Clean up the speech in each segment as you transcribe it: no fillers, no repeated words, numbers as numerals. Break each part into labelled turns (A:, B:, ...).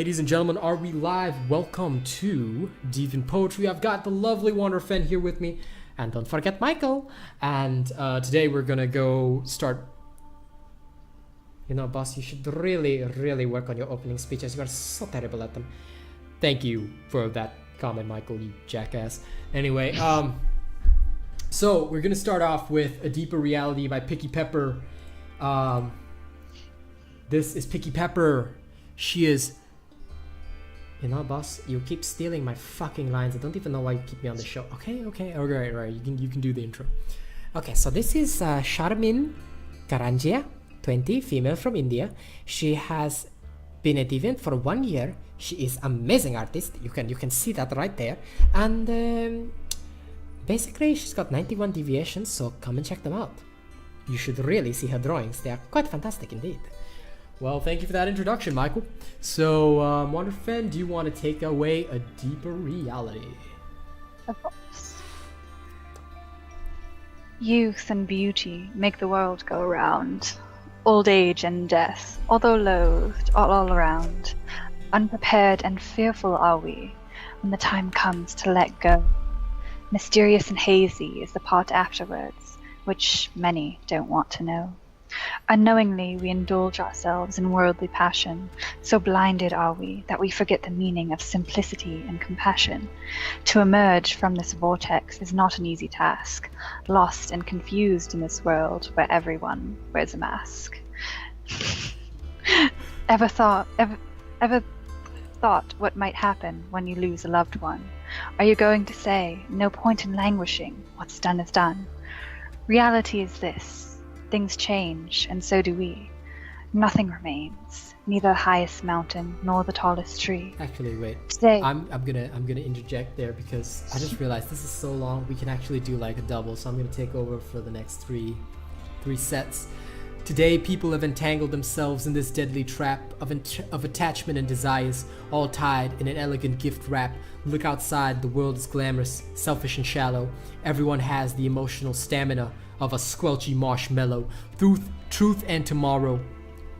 A: ladies and gentlemen, are we live? Welcome to Deviant Poetry. I've got the lovely Wanderer-Fehn here with me, and don't forget Michael. And today we're gonna go start. You know, boss, you should really work on your opening speeches. You are so terrible at them. Thank you for that comment, Michael, you jackass. Anyway, so we're gonna start off with A Deeper Reality by Picky Pepper. This is Picky Pepper. She is... You know, boss, you keep stealing my fucking lines. I don't even know why you keep me on the show. Okay, alright. You can do the intro. Okay, so this is Charmin Karanjia, 20, female from India. She has been a deviant for 1 year. She is amazing artist. You can see that right there. And basically, she's got 91 deviations. So come and check them out. You should really see her drawings. They are quite fantastic indeed. Well, thank you for that introduction, Michael. So, Wanderer-Fehn, do you want to take away A Deeper Reality?
B: Of course. Youth and beauty make the world go round. Old age and death, although loathed, all around. Unprepared and fearful are we, when the time comes to let go. Mysterious and hazy is the part afterwards, which many don't want to know. Unknowingly we indulge ourselves in worldly passion, so blinded are we that we forget the meaning of simplicity and compassion. To emerge from this vortex is not an easy task, lost and confused in this world where everyone wears a mask. Ever thought what might happen when you lose a loved one? Are you going to say, no point in languishing, what's done is done? Reality is this. Things change, and so do we. Nothing remains, neither the highest mountain nor the tallest tree.
A: Actually, wait.
B: Today,
A: I'm gonna interject there because I just realized this is so long. We can actually do like a double, so I'm gonna take over for the next three sets. Today, people have entangled themselves in this deadly trap of attachment and desires, all tied in an elegant gift wrap. Look outside, the world is glamorous, selfish and shallow. Everyone has the emotional stamina of a squelchy marshmallow. Truth and tomorrow.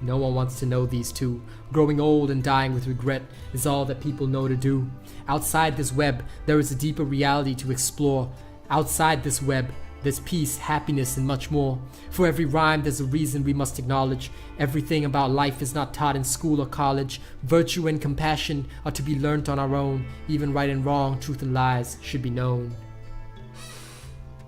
A: No one wants to know these two. Growing old and dying with regret is all that people know to do. Outside this web, there is a deeper reality to explore. Outside this web, there's peace, happiness, and much more. For every rhyme, there's a reason we must acknowledge. Everything about life is not taught in school or college. Virtue and compassion are to be learnt on our own. Even right and wrong, truth and lies should be known.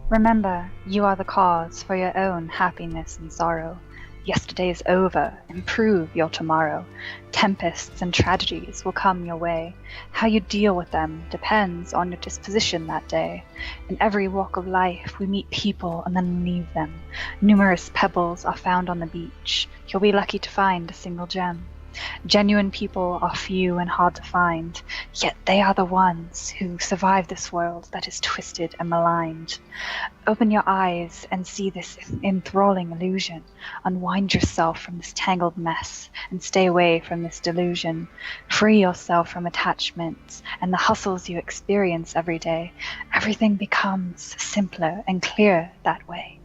B: remember, you are the cause for your own happiness and sorrow. Yesterday is over. Improve your tomorrow. Tempests and tragedies will come your way. How you deal with them depends on your disposition that day. In every walk of life, we meet people and then leave them. Numerous pebbles are found on the beach. You'll be lucky to find a single gem. Genuine people are few and hard to find, yet they are the ones who survive this world that is twisted and maligned. Open your eyes and see this enthralling illusion. Unwind yourself from this tangled mess and stay away from this delusion. Free yourself from attachments and the hustles you experience every day. Everything becomes simpler and clearer that way.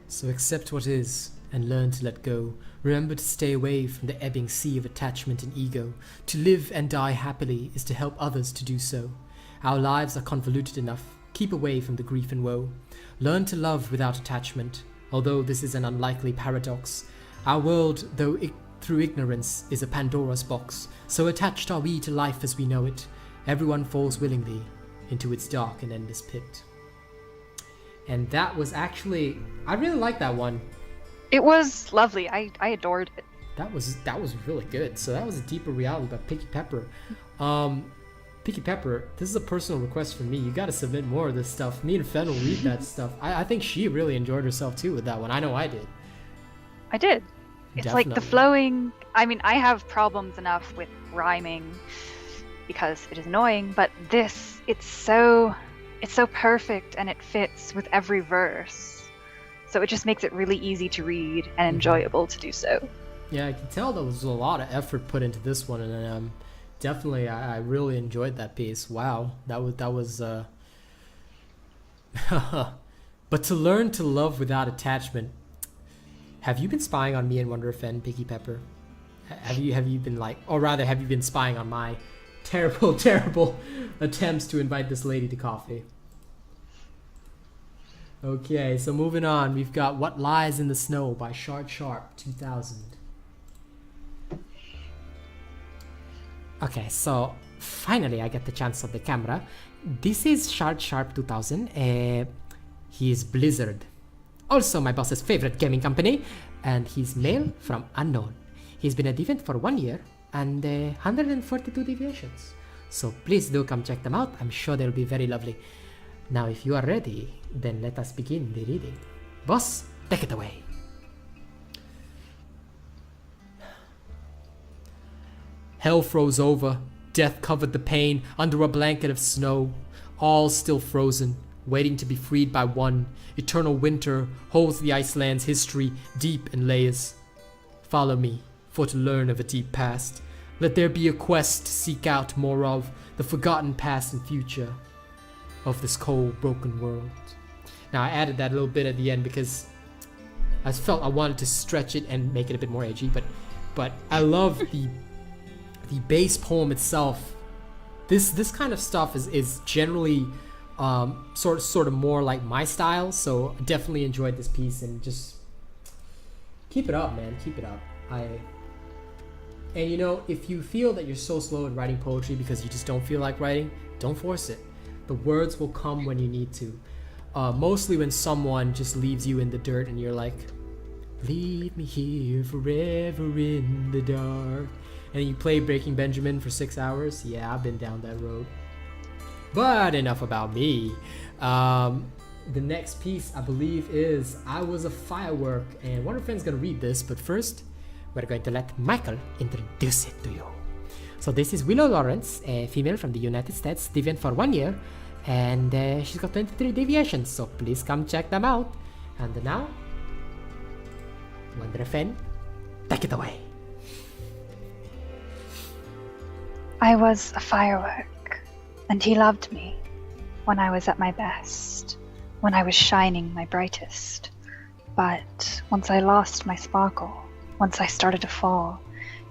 A: So accept what is and learn to let go. Remember to stay away from the ebbing sea of attachment and ego. To live and die happily is to help others to do so. Our lives are convoluted enough. Keep away from the grief and woe. Learn to love without attachment, although this is an unlikely paradox. Our world, though through ignorance, is a Pandora's box. So attached are we to life as we know it. Everyone falls willingly into its dark and endless pit. And that was actually... I really like that one.
B: It was lovely. I adored it.
A: That was really good. So that was A Deeper Reality by Picky Pepper. Picky Pepper, this is a personal request from me. You got to submit more of this stuff. Me and Fehn will read that stuff. I think she really enjoyed herself too with that one. I know I did.
B: I did. It's
A: Definitely.
B: like the flowing... I mean, I have problems enough with rhyming because it is annoying, but this, it's so perfect and it fits with every verse. So it just makes it really easy to read and enjoyable to do so.
A: Yeah, I can tell there was a lot of effort put into this one, and definitely I really enjoyed that piece. Wow, that was But to learn to love without attachment. Have you been spying on me and Wanderer-Fehn, Picky Pepper? Have you been like, or rather, have you been spying on my terrible attempts to invite this lady to coffee? Okay, so moving on, we've got What Lies in the Snow by Shard Sharp 2000. Okay, so finally I get the chance on the camera. This is Shard Sharp 2000. He is Blizzard, also my boss's favorite gaming company, and he's male from Unknown. He's been a Deviant for 1 year and 142 deviations. So please do come check them out. I'm sure they'll be very lovely. Now, if you are ready, then let us begin the reading. Boss, take it away. Hell froze over. Death covered the pain under a blanket of snow. All still frozen, waiting to be freed by one. Eternal winter holds the Iceland's history deep in layers. Follow me, for to learn of a deep past. Let there be a quest to seek out more of the forgotten past and future of this cold, broken world. Now, I added that a little bit at the end because I felt I wanted to stretch it and make it a bit more edgy, but I love the base poem itself. This kind of stuff is generally sort of more like my style, so I definitely enjoyed this piece, and just keep it up, man. Keep it up. And you know, if you feel that you're so slow in writing poetry because you just don't feel like writing, don't force it. The words will come when you need to. Mostly when someone just leaves you in the dirt and you're like, leave me here forever in the dark. And you play Breaking Benjamin for 6 hours. Yeah, I've been down that road. But enough about me. The next piece, I believe, is I Was a Firework. And one of our friends is going to read this, but first, we're going to let Michael introduce it to you. So this is Willow Lawrence, a female from the United States, Deviant for 1 year. And she's got 23 deviations, so please come check them out. And now, Wanderer-Fehn, take it away.
B: I was a firework, and he loved me when I was at my best, when I was shining my brightest. But once I lost my sparkle, once I started to fall,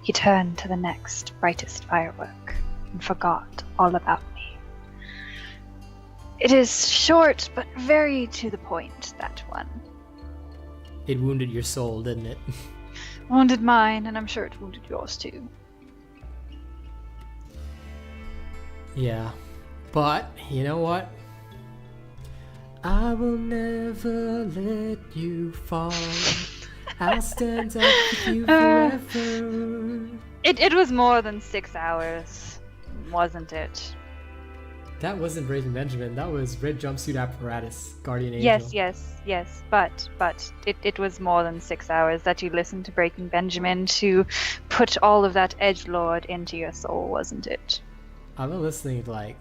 B: he turned to the next brightest firework and forgot all about me. It is short, but very to the point, that one.
A: It wounded your soul, didn't it?
B: Wounded mine, and I'm sure it wounded yours too.
A: Yeah, but you know what? I will never let you fall. I'll stand up with you forever.
B: It was more than 6 hours, wasn't it?
A: That wasn't Breaking Benjamin. That was Red Jumpsuit Apparatus, Guardian Angel.
B: Yes. But it was more than 6 hours that you listened to Breaking Benjamin to put all of that edgelord into your soul, wasn't it?
A: I've been listening to like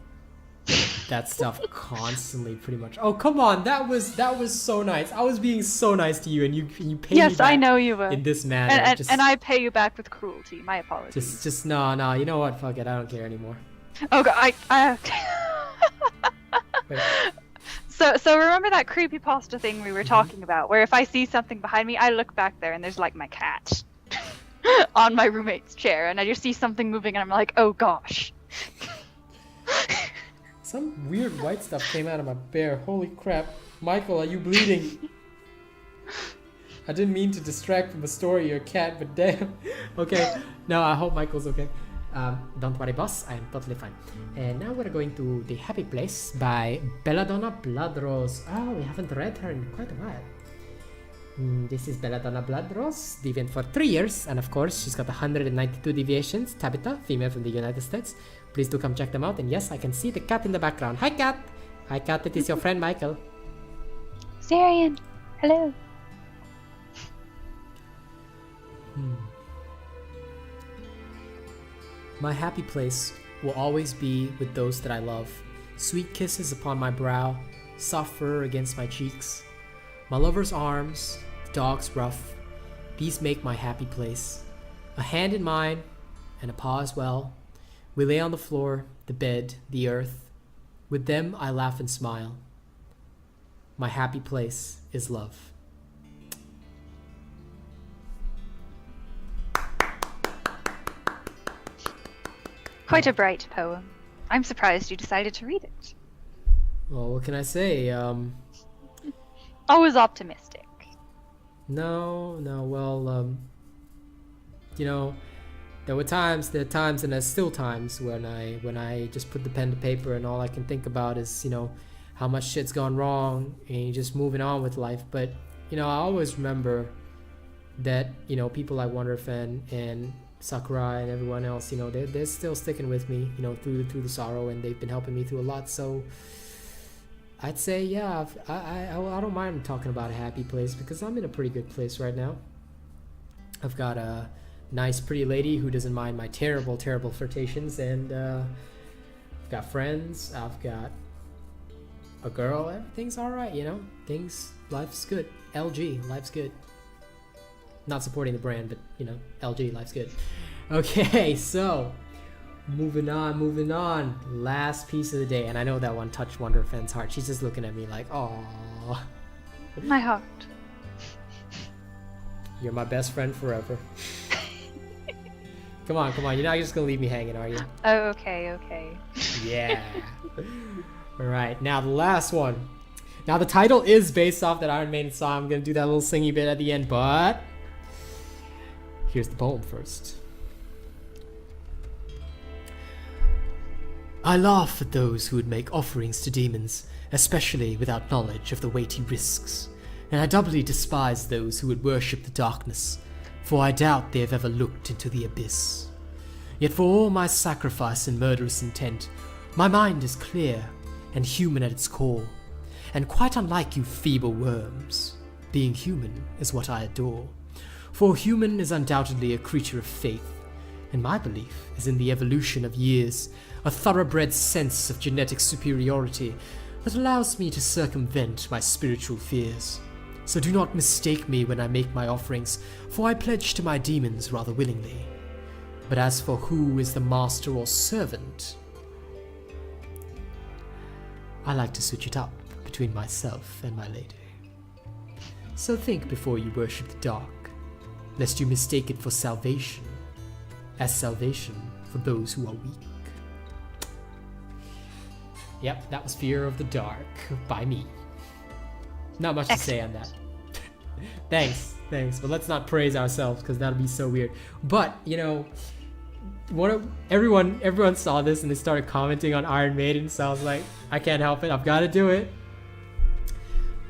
A: that stuff constantly, pretty much. Oh, come on, that was so nice. I was being so nice to you, and you paid me back.
B: Yes, I know you were.
A: In this manner,
B: and I pay you back with cruelty. My apologies.
A: Just no. You know what? Fuck it. I don't care anymore.
B: Oh God, I
A: Wait.
B: So remember that creepypasta thing we were talking about, where if I see something behind me, I look back there and there's like my cat on my roommate's chair, and I just see something moving, and I'm like, oh gosh.
A: Some weird white stuff came out of my bear. Holy crap. Michael, are you bleeding? I didn't mean to distract from the story of your cat, but damn. Okay, no, I hope Michael's okay. Don't worry, boss, I'm totally fine. And now we're going to The Happy Place by Belladonna Bloodrose. Oh, we haven't read her in quite a while. This is Belladonna Bloodrose, Deviant for 3 years, and of course, she's got 192 deviations. Tabitha, female from the United States. Please do come check them out. And yes, I can see the cat in the background. Hi, cat! Hi, cat, it is your friend, Michael.
B: Sarian, hello.
A: My happy place will always be with those that I love. Sweet kisses upon my brow, soft fur against my cheeks. My lover's arms, the dog's rough, these make my happy place. A hand in mine, and a paw as well. We lay on the floor, the bed, the earth. With them I laugh and smile. My happy place is love.
B: Quite a bright poem. I'm surprised you decided to read it.
A: Well, what can I say?
B: Always optimistic.
A: No, well, you know, there are times, and there's still times when I just put the pen to paper and all I can think about is, how much shit's gone wrong and you're just moving on with life. But, I always remember that, people like Wanderer-Fehn and Sakurai and everyone else, they're still sticking with me, through the sorrow, and they've been helping me through a lot. So I'd say, yeah, I don't mind talking about a happy place because I'm in a pretty good place right now. I've got a nice, pretty lady who doesn't mind my terrible flirtations, and I've got friends. I've got a girl. Everything's all right, life's good. LG, life's good. Not supporting the brand, but LG, life's good. Okay, so moving on. Last piece of the day, and I know that one touched Wanderer-Fehn's heart. She's just looking at me like, "Aww."
B: My heart.
A: You're my best friend forever. Come on. You're not just gonna leave me hanging, are you?
B: Oh, okay.
A: Yeah. All right, now the last one. Now the title is based off that Iron Maiden song. I'm gonna do that little singy bit at the end, but here's the poem first. I laugh at those who would make offerings to demons, especially without knowledge of the weighty risks, and I doubly despise those who would worship the darkness, for I doubt they have ever looked into the abyss. Yet for all my sacrifice and murderous intent, my mind is clear and human at its core, and quite unlike you feeble worms, being human is what I adore. For human is undoubtedly a creature of faith, and my belief is in the evolution of years, a thoroughbred sense of genetic superiority that allows me to circumvent my spiritual fears. So do not mistake me when I make my offerings, for I pledge to my demons rather willingly. But as for who is the master or servant, I like to switch it up between myself and my lady. So think before you worship the dark, lest you mistake it for salvation, as salvation for those who are weak. Yep, that was Fear of the Dark by me. Not much to say on that. Thanks, but let's not praise ourselves because that'll be so weird. But, everyone saw this and they started commenting on Iron Maiden, so I was like, I can't help it, I've got to do it.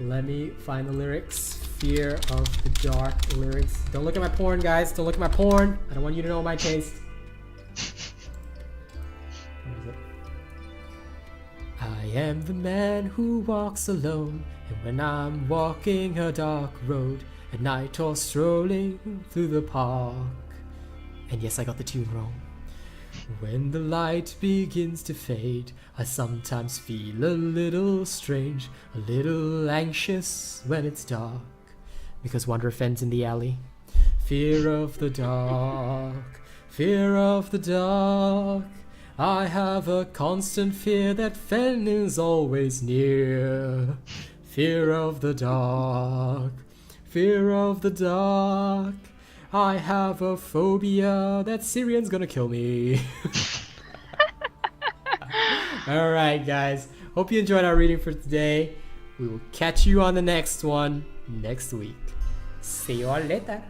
A: Let me find the lyrics. Fear of the Dark lyrics. Don't look at my porn, guys. Don't look at my porn. I don't want you to know my taste. What is it? I am the man who walks alone, and when I'm walking a dark road, at night or strolling through the park. And yes, I got the tune wrong. When the light begins to fade, I sometimes feel a little strange, a little anxious when it's dark. Because Wanderer-Fehn's in the alley. Fear of the dark, fear of the dark. I have a constant fear that Fehn is always near. Fear of the dark, fear of the dark. I have a phobia that Syrian's gonna kill me. Alright guys, hope you enjoyed our reading for today. We will catch you on the next one next week. See you all later.